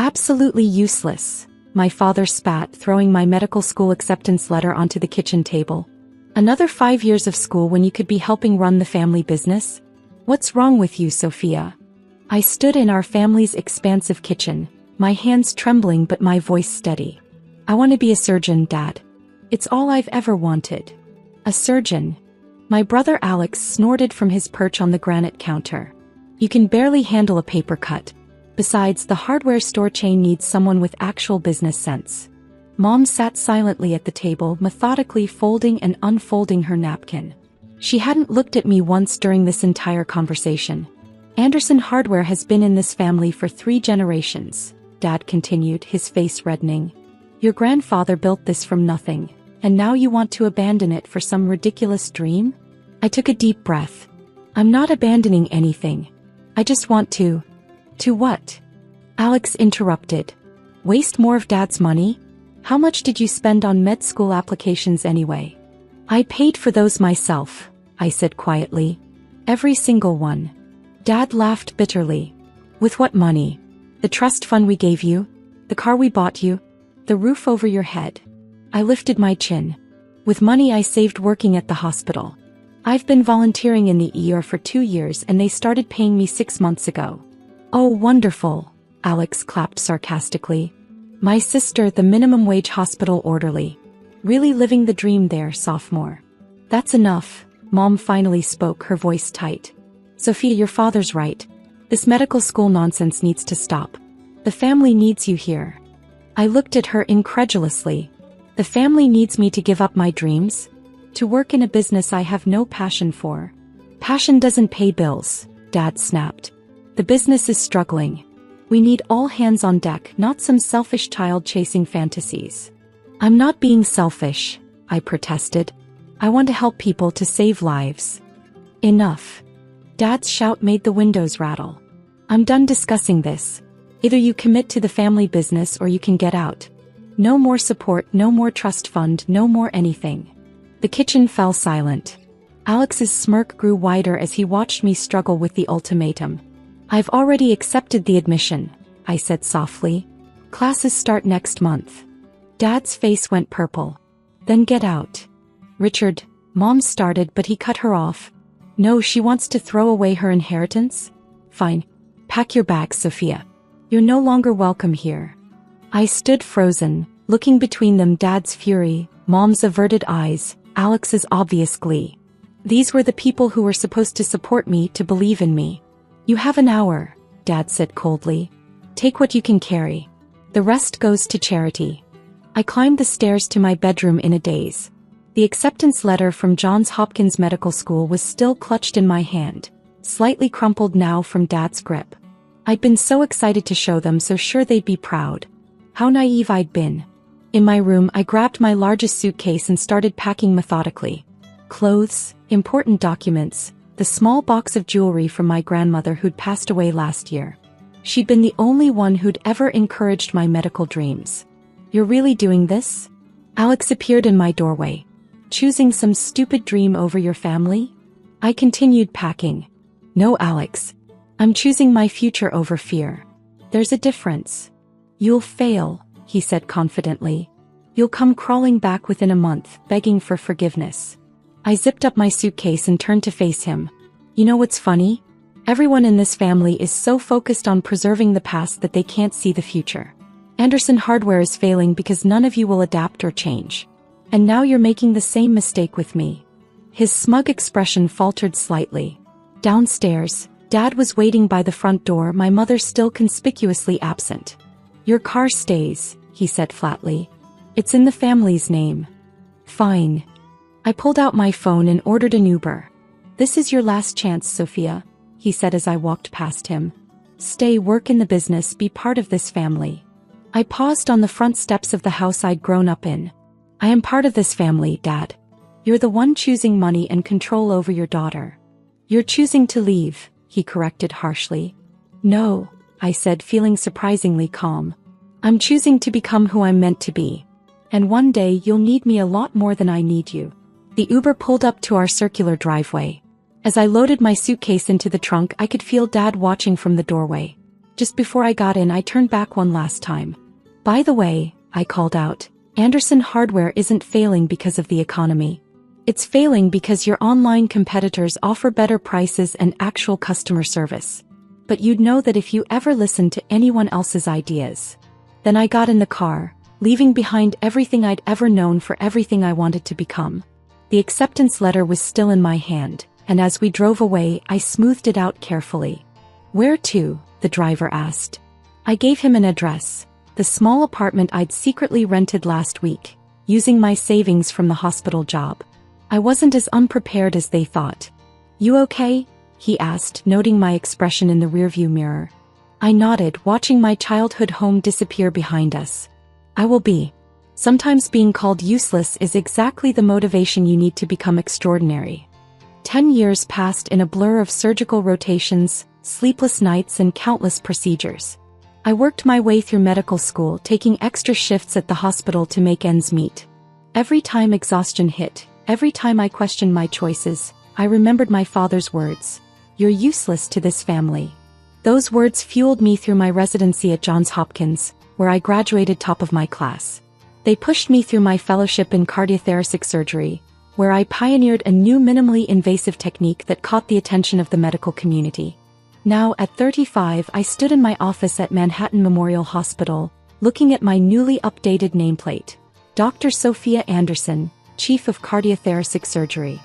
Absolutely useless, my father spat, throwing my medical school acceptance letter onto the kitchen table. Another 5 years of school when you could be helping run the family business? What's wrong with you, Sophia? I stood in our family's expansive kitchen, my hands trembling but my voice steady. I want to be a surgeon, Dad. It's all I've ever wanted. A surgeon? My brother Alex snorted from his perch on the granite counter. You can barely handle a paper cut. Besides, the hardware store chain needs someone with actual business sense. Mom sat silently at the table, methodically folding and unfolding her napkin. She hadn't looked at me once during this entire conversation. Anderson Hardware has been in this family for 3 generations, Dad continued, his face reddening. Your grandfather built this from nothing, and now you want to abandon it for some ridiculous dream? I took a deep breath. I'm not abandoning anything. I just want to... To what? Alex interrupted. Waste more of Dad's money? How much did you spend on med school applications anyway? I paid for those myself, I said quietly. Every single one. Dad laughed bitterly. With what money? The trust fund we gave you? The car we bought you? The roof over your head? I lifted my chin. With money I saved working at the hospital. I've been volunteering in the ER for 2 years and they started paying me 6 months ago. Oh, wonderful, Alex clapped sarcastically. My sister, the minimum wage hospital orderly. Really living the dream there, sophomore. That's enough, Mom finally spoke, her voice tight. Sophia, your father's right. This medical school nonsense needs to stop. The family needs you here. I looked at her incredulously. The family needs me to give up my dreams? To work in a business I have no passion for? Passion doesn't pay bills, Dad snapped. The business is struggling. We need all hands on deck, not some selfish child chasing fantasies. I'm not being selfish, I protested. I want to help people, to save lives. Enough. Dad's shout made the windows rattle. I'm done discussing this. Either you commit to the family business or you can get out. No more support, no more trust fund, no more anything. The kitchen fell silent. Alex's smirk grew wider as he watched me struggle with the ultimatum. I've already accepted the admission, I said softly. Classes start next month. Dad's face went purple. Then get out. Richard, Mom started but he cut her off. No, she wants to throw away her inheritance? Fine. Pack your bags, Sophia. You're no longer welcome here. I stood frozen, looking between them, Dad's fury, Mom's averted eyes, Alex's obvious glee. These were the people who were supposed to support me, to believe in me. You have an hour, Dad said coldly. Take what you can carry. The rest goes to charity. I climbed the stairs to my bedroom in a daze. The acceptance letter from Johns Hopkins Medical School was still clutched in my hand, slightly crumpled now from Dad's grip. I'd been so excited to show them, so sure they'd be proud. How naive I'd been. In my room, I grabbed my largest suitcase and started packing methodically. Clothes, important documents, the small box of jewelry from my grandmother who'd passed away last year. She'd been the only one who'd ever encouraged my medical dreams. You're really doing this? Alex appeared in my doorway. Choosing some stupid dream over your family? I continued packing. No, Alex. I'm choosing my future over fear. There's a difference. You'll fail, he said confidently. You'll come crawling back within a month, begging for forgiveness. I zipped up my suitcase and turned to face him. You know what's funny? Everyone in this family is so focused on preserving the past that they can't see the future. Anderson Hardware is failing because none of you will adapt or change. And now you're making the same mistake with me. His smug expression faltered slightly. Downstairs, Dad was waiting by the front door, my mother still conspicuously absent. Your car stays, he said flatly. It's in the family's name. Fine. I pulled out my phone and ordered an Uber. This is your last chance, Sophia, he said as I walked past him. Stay, work in the business, be part of this family. I paused on the front steps of the house I'd grown up in. I am part of this family, Dad. You're the one choosing money and control over your daughter. You're choosing to leave, he corrected harshly. No, I said, feeling surprisingly calm. I'm choosing to become who I'm meant to be. And one day you'll need me a lot more than I need you. The Uber pulled up to our circular driveway. As I loaded my suitcase into the trunk, I could feel Dad watching from the doorway. Just before I got in, I turned back one last time. By the way, I called out, Anderson Hardware isn't failing because of the economy. It's failing because your online competitors offer better prices and actual customer service. But you'd know that if you ever listened to anyone else's ideas. Then I got in the car, leaving behind everything I'd ever known for everything I wanted to become. The acceptance letter was still in my hand, and as we drove away, I smoothed it out carefully. Where to? The driver asked. I gave him an address, the small apartment I'd secretly rented last week, using my savings from the hospital job. I wasn't as unprepared as they thought. You okay? He asked, noting my expression in the rearview mirror. I nodded, watching my childhood home disappear behind us. I will be. Sometimes being called useless is exactly the motivation you need to become extraordinary. 10 years passed in a blur of surgical rotations, sleepless nights, and countless procedures. I worked my way through medical school, taking extra shifts at the hospital to make ends meet. Every time exhaustion hit, every time I questioned my choices, I remembered my father's words. You're useless to this family. Those words fueled me through my residency at Johns Hopkins, where I graduated top of my class. They pushed me through my fellowship in cardiothoracic surgery, where I pioneered a new minimally invasive technique that caught the attention of the medical community. Now, at 35, I stood in my office at Manhattan Memorial Hospital, looking at my newly updated nameplate. Dr. Sophia Anderson, Chief of Cardiothoracic Surgery.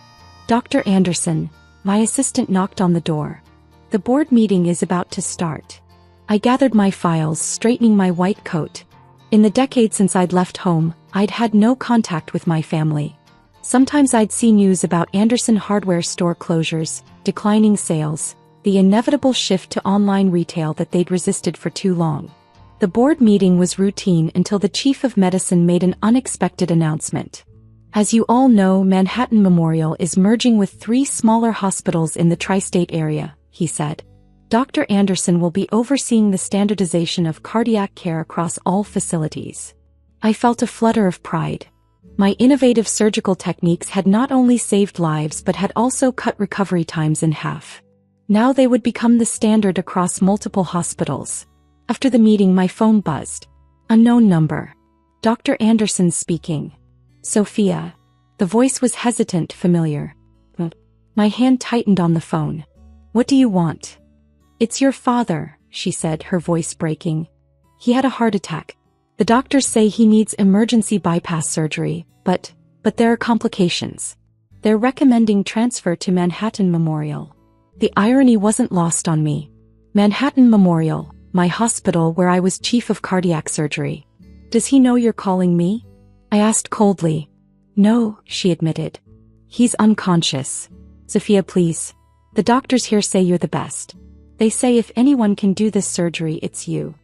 Dr. Anderson, my assistant knocked on the door. The board meeting is about to start. I gathered my files, straightening my white coat. In the decade since I'd left home, I'd had no contact with my family. Sometimes I'd see news about Anderson Hardware store closures, declining sales, the inevitable shift to online retail that they'd resisted for too long. The board meeting was routine until the chief of medicine made an unexpected announcement. As you all know, Manhattan Memorial is merging with 3 smaller hospitals in the tri-state area, he said. Dr. Anderson will be overseeing the standardization of cardiac care across all facilities. I felt a flutter of pride. My innovative surgical techniques had not only saved lives but had also cut recovery times in half. Now they would become the standard across multiple hospitals. After the meeting, my phone buzzed. Unknown number. Dr. Anderson speaking. Sophia. The voice was hesitant, familiar. My hand tightened on the phone. What do you want? It's your father, she said, her voice breaking. He had a heart attack. The doctors say he needs emergency bypass surgery, but there are complications. They're recommending transfer to Manhattan Memorial. The irony wasn't lost on me. Manhattan Memorial, my hospital where I was chief of cardiac surgery. Does he know you're calling me? I asked coldly. No, she admitted. He's unconscious. Sophia, please. The doctors here say you're the best. They say if anyone can do this surgery, it's you.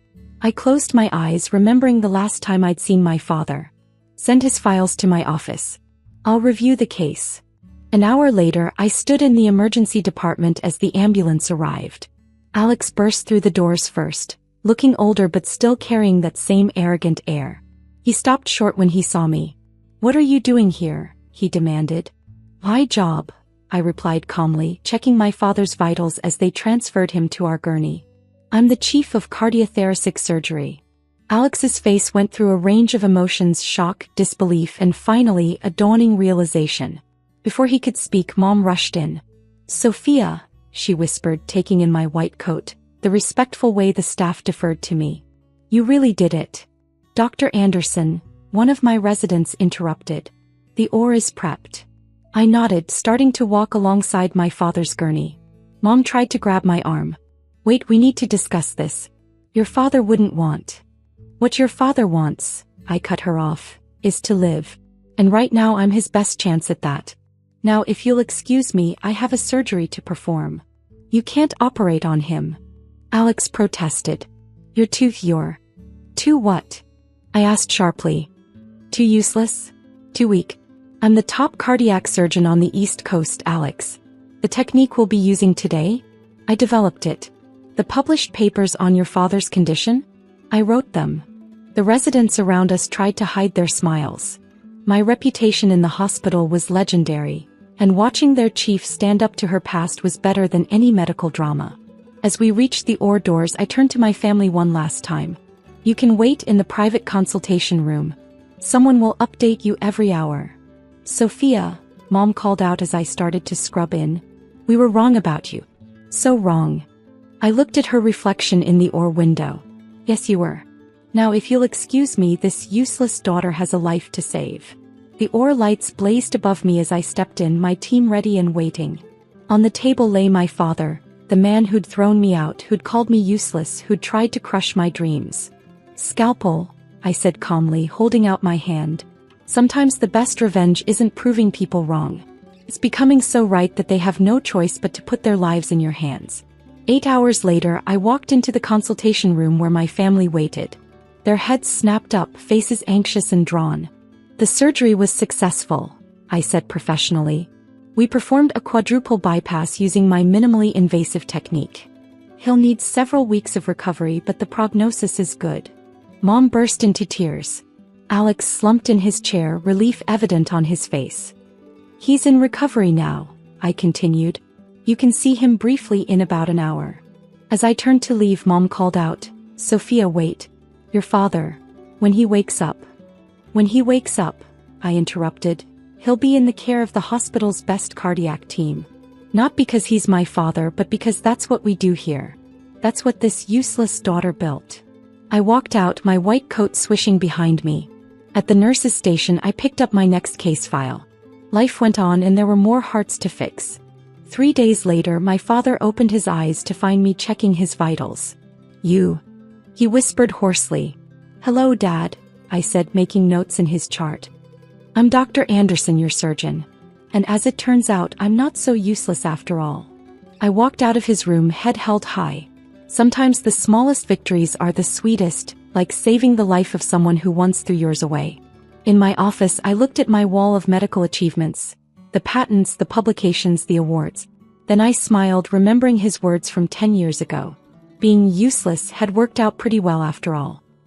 I closed my eyes, remembering the last time I'd seen my father. Send his files to my office. I'll review the case. An hour later, I stood in the emergency department as the ambulance arrived. Alex burst through the doors first, looking older but still carrying that same arrogant air. He stopped short when he saw me. What are you doing here? He demanded. My job, I replied calmly, checking my father's vitals as they transferred him to our gurney. I'm the chief of cardiothoracic surgery. Alex's face went through a range of emotions: shock, disbelief, and finally a dawning realization. Before he could speak, Mom rushed in. Sophia, she whispered, taking in my white coat, the respectful way the staff deferred to me. You really did it. Dr. Anderson, one of my residents interrupted. The ore is prepped. I nodded, starting to walk alongside my father's gurney. Mom tried to grab my arm. Wait, we need to discuss this. Your father wouldn't want. What your father wants, I cut her off, is to live. And right now I'm his best chance at that. Now if you'll excuse me, I have a surgery to perform. You can't operate on him. Alex protested. You're too what? I asked sharply. Too useless? Too weak? I'm the top cardiac surgeon on the East Coast, Alex. The technique we'll be using today? I developed it. The published papers on your father's condition? I wrote them. The residents around us tried to hide their smiles. My reputation in the hospital was legendary, and watching their chief stand up to her past was better than any medical drama. As we reached the OR doors, I turned to my family one last time. You can wait in the private consultation room. Someone will update you every hour. Sophia, Mom called out as I started to scrub in. We were wrong about you. So wrong. I looked at her reflection in the OR window. Yes, you were. Now if you'll excuse me, this useless daughter has a life to save. The OR lights blazed above me as I stepped in, my team ready and waiting. On the table lay my father, the man who'd thrown me out, who'd called me useless, who'd tried to crush my dreams. Scalpel, I said calmly, holding out my hand. Sometimes the best revenge isn't proving people wrong. It's becoming so right that they have no choice but to put their lives in your hands. 8 hours later, I walked into the consultation room where my family waited. Their heads snapped up, faces anxious and drawn. The surgery was successful, I said professionally. We performed a quadruple bypass using my minimally invasive technique. He'll need several weeks of recovery, but the prognosis is good. Mom burst into tears. Alex slumped in his chair, relief evident on his face. He's in recovery now, I continued. You can see him briefly in about an hour. As I turned to leave, Mom called out, Sophia, wait. Your father. When he wakes up. When he wakes up, I interrupted. He'll be in the care of the hospital's best cardiac team. Not because he's my father, but because that's what we do here. That's what this useless daughter built. I walked out, my white coat swishing behind me. At the nurse's station, I picked up my next case file. Life went on and there were more hearts to fix. 3 days later, my father opened his eyes to find me checking his vitals. You. He whispered hoarsely. Hello, Dad, I said, making notes in his chart. I'm Dr. Anderson, your surgeon. And as it turns out, I'm not so useless after all. I walked out of his room, head held high. Sometimes the smallest victories are the sweetest, like saving the life of someone who once threw yours away. In my office, I looked at my wall of medical achievements, the patents, the publications, the awards. Then I smiled, remembering his words from 10 years ago. Being useless had worked out pretty well after all.